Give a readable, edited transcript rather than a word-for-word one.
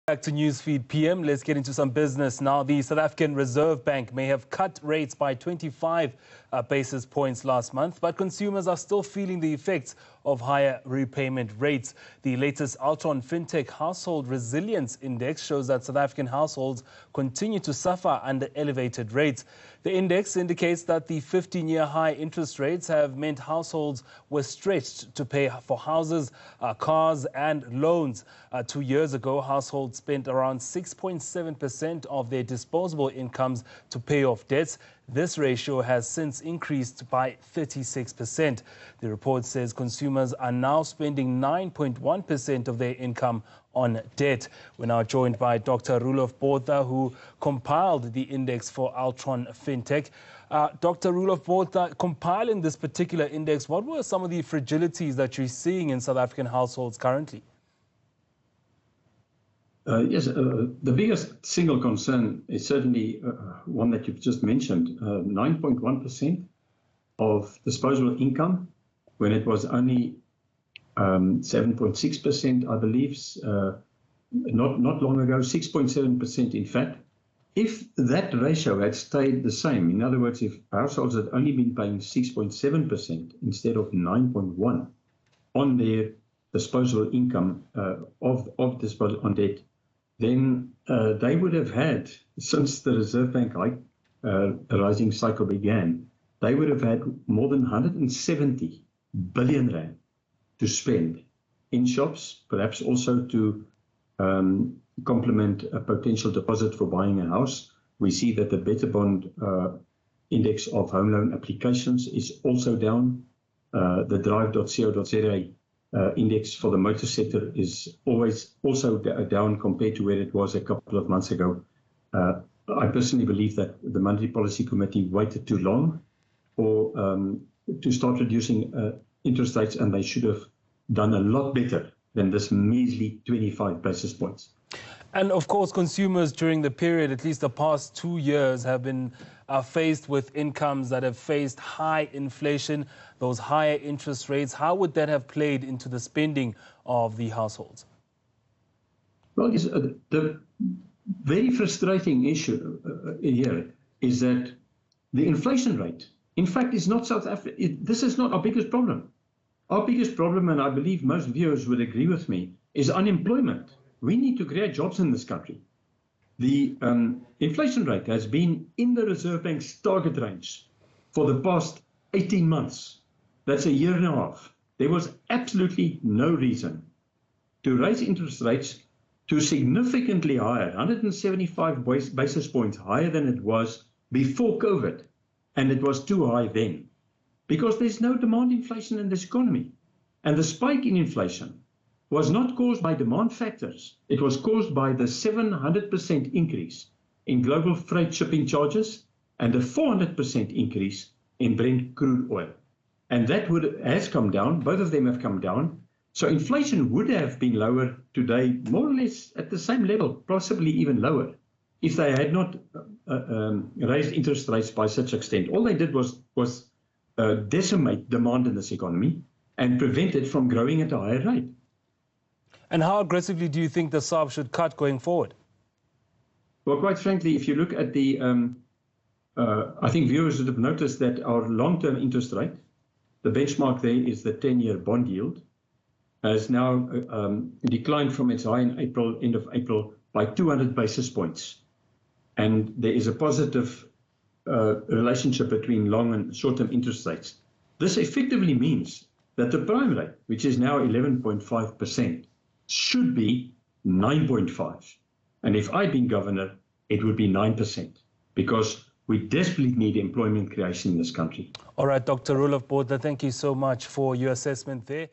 Back to Newsfeed PM. Let's get into some business now. The South African Reserve Bank may have cut rates by 25 basis points last month, but consumers are still feeling the effects of higher repayment rates. The latest Altron FinTech Household Resilience Index shows that South African households continue to suffer under elevated rates. The index indicates that the 15-year high interest rates have meant households were stretched to pay for houses, cars and loans. 2 years ago, households spent around 6.7% of their disposable incomes to pay off debts. This ratio has since increased by 36%. The report says consumers are now spending 9.1% of their income on debt. We're now joined by Dr. Roelof Botha, who compiled the index for Altron FinTech. Dr. Roelof Botha, compiling this particular index, what were some of the fragilities that you're seeing in South African households currently? Yes, the biggest single concern is certainly one that you've just mentioned, 9.1% of disposable income, when it was only 7.6%, I believe, not long ago, 6.7% in fact. If that ratio had stayed the same, in other words, if households had only been paying 6.7% instead of 9.1% on their disposable income of disposable on debt, then they would have had, since the Reserve Bank rising cycle began, they would have had more than 170 billion rand to spend in shops, perhaps also to complement a potential deposit for buying a house. We see that the Better Bond index of home loan applications is also down. The drive.co.za index for the motor sector is always also down compared to where it was a couple of months ago. I personally believe that the Monetary Policy Committee waited too long to start reducing interest rates, and they should have done a lot better than this measly 25 basis points. And of course, consumers during the period, at least the past 2 years, have been faced with incomes that have faced high inflation, those higher interest rates. How would that have played into the spending of the households? Well, the very frustrating issue here is that the inflation rate, in fact, is not South Africa. This is not our biggest problem. Our biggest problem, and I believe most viewers would agree with me, is unemployment. We need to create jobs in this country. The inflation rate has been in the Reserve Bank's target range for the past 18 months. That's a year and a half. There was absolutely no reason to raise interest rates to significantly higher, 175 basis points higher than it was before COVID. And it was too high then, because there's no demand inflation in this economy. And the spike in inflation was not caused by demand factors. It was caused by the 700% increase in global freight shipping charges and a 400% increase in Brent crude oil. And that has come down. Both of them have come down. So inflation would have been lower today, more or less at the same level, possibly even lower, if they had not raised interest rates by such extent. All they did was decimate demand in this economy and prevent it from growing at a higher rate. And how aggressively do you think the SARB should cut going forward? Well, quite frankly, if you look at the, I think viewers would have noticed that our long-term interest rate, the benchmark there is the 10-year bond yield, has now declined from its high in April, end of April, by 200 basis points. And there is a positive relationship between long and short-term interest rates. This effectively means that the prime rate, which is now 11.5%, should be 9.5%. And if I'd been governor, it would be 9%, because we desperately need employment creation in this country. All right, Dr. Roelof Botha, thank you so much for your assessment there.